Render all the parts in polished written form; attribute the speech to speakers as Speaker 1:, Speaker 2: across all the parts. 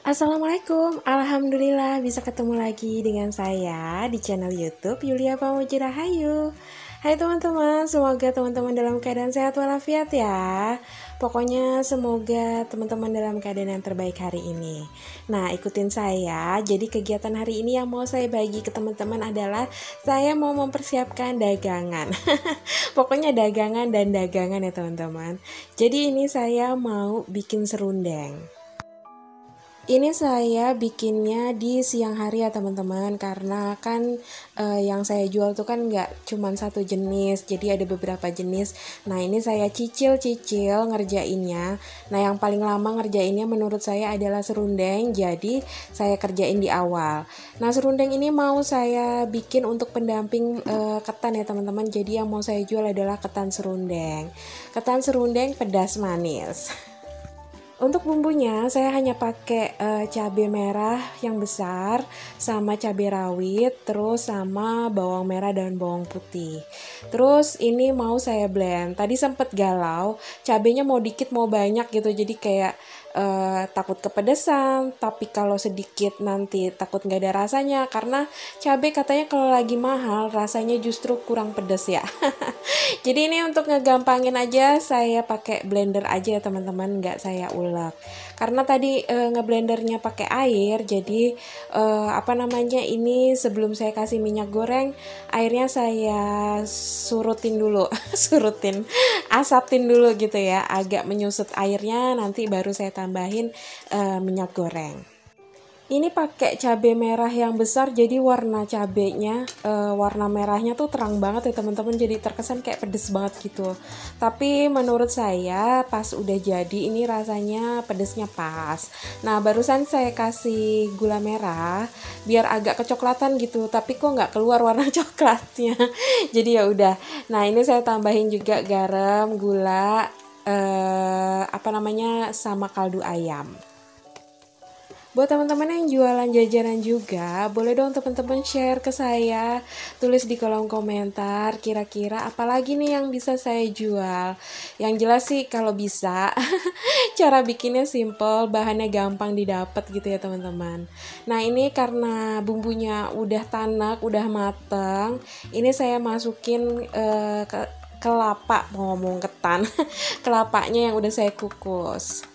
Speaker 1: Assalamualaikum, Alhamdulillah bisa ketemu lagi dengan saya di channel YouTube Yulia Pamuji Rahayu. Hai teman-teman, semoga teman-teman dalam keadaan sehat walafiat ya. Pokoknya semoga teman-teman dalam keadaan yang terbaik hari ini. Nah, ikutin saya. Jadi kegiatan hari ini yang mau saya bagi ke teman-teman adalah saya mau mempersiapkan dagangan. Pokoknya dagangan dan dagangan ya teman-teman. Jadi ini saya mau bikin serundeng. Ini saya bikinnya di siang hari ya teman-teman, karena kan yang saya jual tuh kan nggak cuman satu jenis, jadi ada beberapa jenis. Nah ini saya cicil-cicil ngerjainnya. Nah yang paling lama ngerjainnya menurut saya adalah serundeng, jadi saya kerjain di awal. Nah serundeng ini mau saya bikin untuk pendamping ketan ya teman-teman, jadi yang mau saya jual adalah ketan serundeng. Ketan serundeng pedas manis. Untuk bumbunya saya hanya pakai cabai merah yang besar sama cabai rawit, terus sama bawang merah dan bawang putih. Terus ini mau saya blend. Tadi sempet galau, cabainya mau dikit mau banyak gitu, jadi kayak takut kepedesan, tapi kalau sedikit nanti takut nggak ada rasanya, karena cabai katanya kalau lagi mahal rasanya justru kurang pedes ya. Jadi ini untuk ngegampangin aja saya pakai blender aja ya teman-teman, nggak saya ulek. Karena tadi ngeblendernya pakai air, jadi ini sebelum saya kasih minyak goreng, airnya saya surutin dulu, asapin dulu gitu ya, agak menyusut airnya, nanti baru saya tambahin minyak goreng. Ini pakai cabai merah yang besar, jadi warna cabenya, warna merahnya tuh terang banget ya teman-teman, jadi terkesan kayak pedes banget gitu. Tapi menurut saya pas udah jadi ini rasanya pedesnya pas. Nah barusan saya kasih gula merah biar agak kecoklatan gitu, tapi kok nggak keluar warna coklatnya. Jadi ya udah. Nah ini saya tambahin juga garam, gula, sama kaldu ayam. Buat teman-teman yang jualan jajanan juga, boleh dong teman-teman share ke saya, tulis di kolom komentar kira-kira apalagi nih yang bisa saya jual. Yang jelas sih kalau bisa, cara bikinnya simple, bahannya gampang didapat gitu ya teman-teman. Nah ini karena bumbunya udah tanak, udah mateng, ini saya masukin ke kelapa, mau ngomong ketan, kelapanya yang udah saya kukus.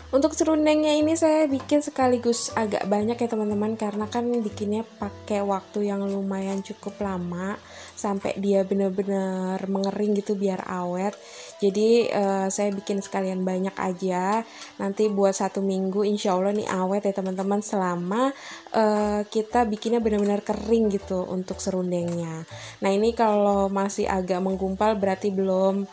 Speaker 1: Untuk serundengnya ini saya bikin sekaligus agak banyak ya teman-teman, karena kan bikinnya pakai waktu yang lumayan cukup lama sampai dia bener-bener mengering gitu biar awet. Jadi saya bikin sekalian banyak aja, nanti buat 1 minggu insya Allah nih awet ya teman-teman, selama kita bikinnya benar-benar kering gitu untuk serundengnya. Nah ini kalau masih agak menggumpal berarti belum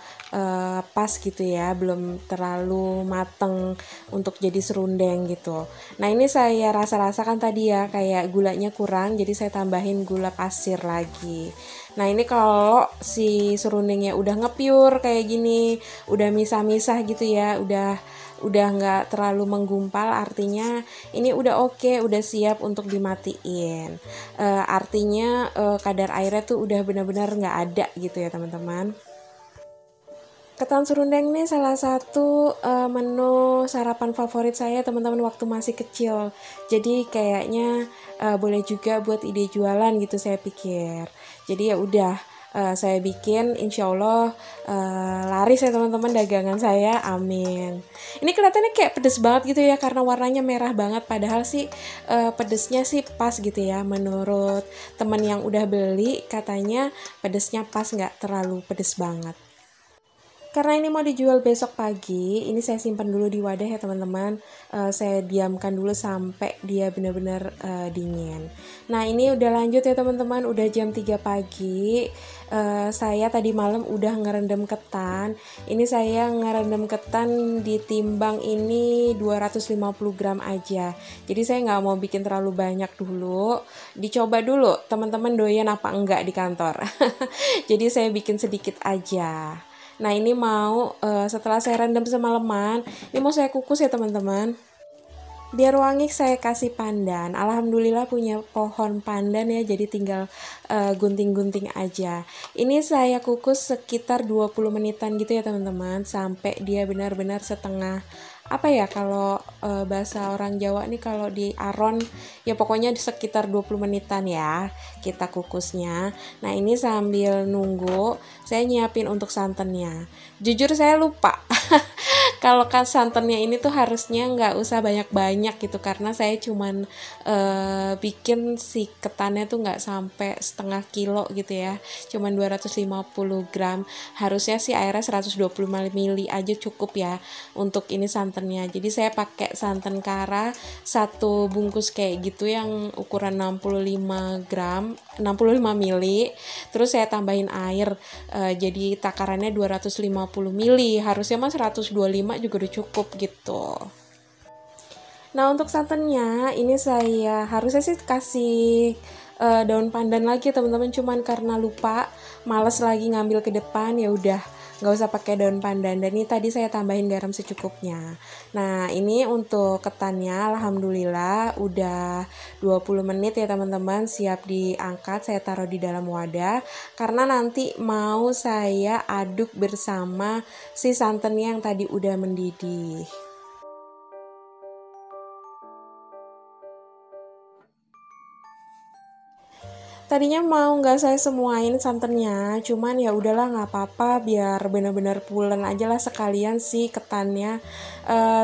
Speaker 1: pas gitu ya, belum terlalu mateng untuk jadi serundeng gitu. Nah ini saya rasa-rasakan tadi ya kayak gulanya kurang, jadi saya tambahin gula pasir lagi. Nah ini kalau si serundengnya udah ngepiur kayak gini, udah misah-misah gitu ya, udah nggak terlalu menggumpal, artinya ini udah oke, udah siap untuk dimatiin. Artinya kadar airnya tuh udah benar-benar nggak ada gitu ya teman-teman. Ketan serundeng ini salah satu menu sarapan favorit saya teman-teman waktu masih kecil. Jadi kayaknya boleh juga buat ide jualan gitu saya pikir. Jadi ya udah saya bikin, insya Allah laris ya teman-teman dagangan saya, amin. Ini kelihatannya kayak pedes banget gitu ya karena warnanya merah banget. Padahal sih pedesnya sih pas gitu ya. Menurut teman yang udah beli katanya pedesnya pas, nggak terlalu pedes banget. Karena ini mau dijual besok pagi, ini saya simpan dulu di wadah ya teman-teman. Saya diamkan dulu sampai dia benar-benar dingin. Nah ini udah lanjut ya teman-teman, udah jam 3 pagi. Saya tadi malam udah ngerendam ketan. Ini saya ngerendam ketan ditimbang ini 250 gram aja. Jadi saya nggak mau bikin terlalu banyak dulu. Dicoba dulu teman-teman doyan apa enggak di kantor. Jadi saya bikin sedikit aja. Nah ini mau setelah saya rendam semalaman, ini mau saya kukus ya teman-teman. Biar wangi saya kasih pandan. Alhamdulillah punya pohon pandan ya, jadi tinggal gunting-gunting aja. Ini saya kukus sekitar 20 menitan gitu ya teman-teman, sampai dia benar-benar setengah apa ya kalau bahasa orang Jawa nih kalau di aron ya pokoknya di sekitar 20 menitan ya kita kukusnya. Nah ini sambil nunggu saya nyiapin untuk santannya. Jujur saya lupa kalau kan santannya ini tuh harusnya nggak usah banyak-banyak gitu karena saya cuman bikin si ketannya tuh nggak sampai setengah kilo gitu ya, cuman 250 gram. Harusnya sih airnya 120 ml aja cukup ya untuk ini santannya. Jadi saya pakai santan kara satu bungkus kayak gitu yang ukuran 65 gram 65 ml, terus saya tambahin air jadi takarannya 250 ml, harusnya mah 125 juga udah cukup gitu. Nah untuk santannya ini saya harusnya sih kasih daun pandan lagi teman-teman, cuman karena lupa males lagi ngambil ke depan ya udah nggak usah pakai daun pandan, dan ini tadi saya tambahin garam secukupnya. Nah ini untuk ketannya alhamdulillah udah 20 menit ya teman-teman, siap diangkat. Saya taruh di dalam wadah karena nanti mau saya aduk bersama si santannya yang tadi udah mendidih. Tadinya mau nggak saya semuain santannya, cuman ya udahlah nggak apa-apa biar bener-bener pulen aja lah sekalian sih ketannya.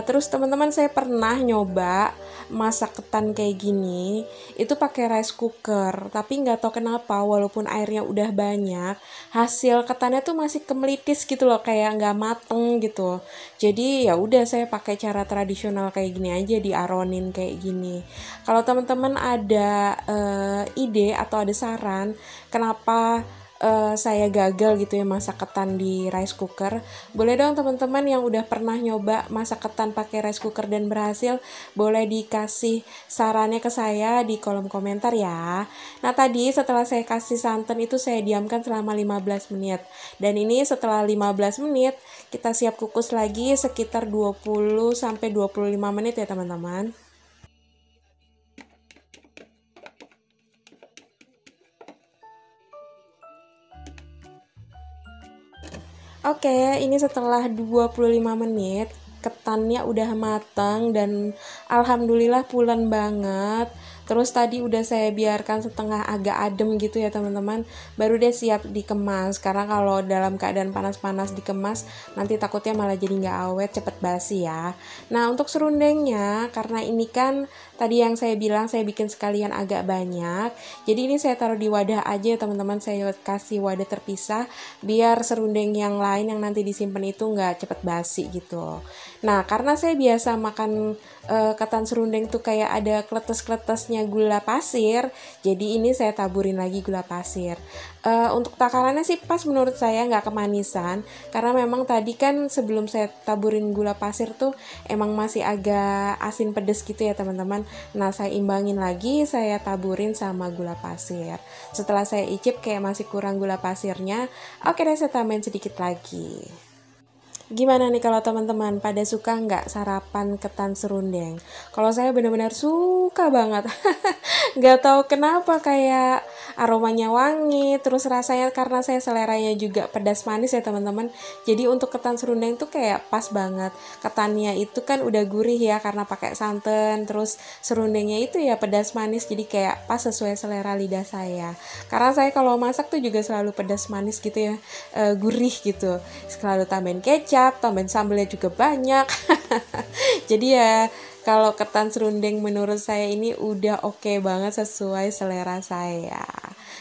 Speaker 1: Terus teman-teman saya pernah nyoba masak ketan kayak gini, itu pakai rice cooker, tapi nggak tahu kenapa walaupun airnya udah banyak, hasil ketannya tuh masih kemelitis gitu loh, kayak nggak mateng gitu. Jadi ya udah saya pakai cara tradisional kayak gini aja, diaronin kayak gini. Kalau teman-teman ada ide atau ada saran kenapa saya gagal gitu ya masak ketan di rice cooker, boleh dong teman-teman yang udah pernah nyoba masak ketan pakai rice cooker dan berhasil, boleh dikasih sarannya ke saya di kolom komentar ya. Nah tadi setelah saya kasih santan itu saya diamkan selama 15 menit, dan ini setelah 15 menit kita siap kukus lagi sekitar 20-25 menit ya teman-teman. Oke, ini setelah 25 menit, ketannya udah matang dan alhamdulillah pulen banget. Terus tadi udah saya biarkan setengah agak adem gitu ya teman-teman, baru deh siap dikemas. Karena kalau dalam keadaan panas-panas dikemas, nanti takutnya malah jadi nggak awet, cepet basi ya. Nah untuk serundengnya, karena ini kan tadi yang saya bilang saya bikin sekalian agak banyak, jadi ini saya taruh di wadah aja ya teman-teman, saya kasih wadah terpisah biar serundeng yang lain yang nanti disimpan itu nggak cepet basi gitu. Nah karena saya biasa makan ketan serundeng tuh kayak ada kletes-kletesnya gula pasir, jadi ini saya taburin lagi gula pasir. Untuk takarannya sih pas menurut saya, nggak kemanisan, karena memang tadi kan sebelum saya taburin gula pasir tuh emang masih agak asin pedes gitu ya teman-teman. Nah saya imbangin lagi, saya taburin sama gula pasir. Setelah saya icip kayak masih kurang gula pasirnya, oke deh saya tambahin sedikit lagi. Gimana nih kalau teman-teman pada suka nggak sarapan ketan serundeng? Kalau saya benar-benar suka banget. Nggak tahu kenapa kayak aromanya wangi, terus rasanya karena saya seleranya juga pedas manis ya teman-teman. Jadi untuk ketan serundeng tuh kayak pas banget. Ketannya itu kan udah gurih ya karena pakai santan, terus serundengnya itu ya pedas manis, jadi kayak pas sesuai selera lidah saya. Karena saya kalau masak tuh juga selalu pedas manis gitu ya, gurih gitu. Selalu tambahin kecap, tambahin sambelnya juga banyak. Jadi ya kalau ketan serundeng menurut saya ini udah oke banget sesuai selera saya.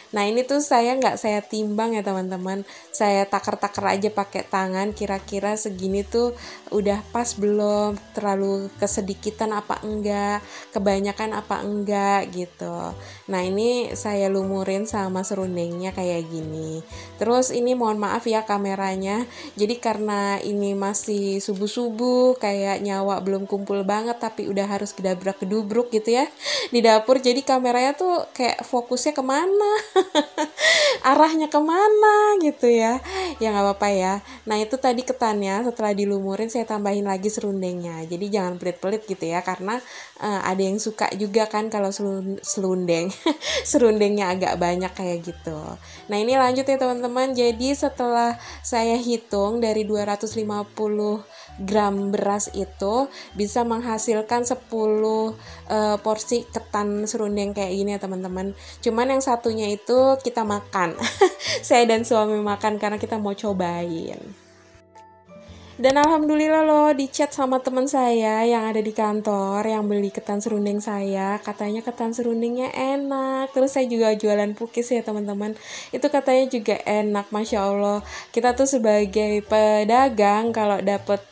Speaker 1: Nah ini tuh saya nggak saya timbang ya teman-teman, saya takar-takar aja pakai tangan kira-kira segini tuh udah pas belum, terlalu kesedikitan apa enggak, kebanyakan apa enggak gitu. Nah ini saya lumurin sama serundengnya kayak gini. Terus ini mohon maaf ya kameranya, jadi karena ini masih subuh-subuh kayak nyawa belum kumpul banget tapi udah harus gedabrak-gedubruk gitu ya di dapur, jadi kameranya tuh kayak fokusnya kemana arahnya kemana gitu ya, ya nggak apa-apa ya. Nah itu tadi ketannya setelah dilumurin saya tambahin lagi serundengnya, jadi jangan pelit-pelit gitu ya, karena ada yang suka juga kan kalau serundeng serundengnya agak banyak kayak gitu. Nah ini lanjut ya teman-teman, jadi setelah saya hitung dari 250 gram beras itu bisa menghasilkan 10 porsi ketan serundeng kayak gini ya teman-teman. Cuman yang satunya itu kita makan. Saya dan suami makan karena kita mau cobain. Dan alhamdulillah loh, di chat sama teman saya yang ada di kantor yang beli ketan serundeng saya, katanya ketan serundengnya enak. Terus saya juga jualan pukis ya teman-teman, itu katanya juga enak, masya Allah. Kita tuh sebagai pedagang kalau dapet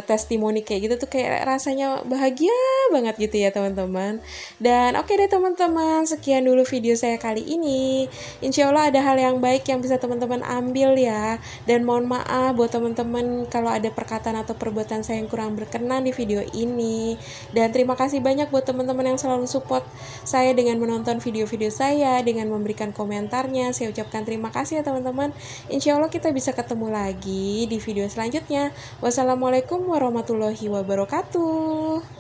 Speaker 1: testimoni kayak gitu tuh kayak rasanya bahagia banget gitu ya teman-teman. Dan oke deh teman-teman, sekian dulu video saya kali ini. Insya Allah ada hal yang baik yang bisa teman-teman ambil ya. Dan mohon maaf buat teman-teman kalau ada perkataan atau perbuatan saya yang kurang berkenan di video ini. Dan terima kasih banyak buat teman-teman yang selalu support saya dengan menonton video-video saya, dengan memberikan komentarnya. Saya ucapkan terima kasih ya teman-teman. Insya Allah kita bisa ketemu lagi di video selanjutnya. Wassalamualaikum warahmatullahi wabarakatuh.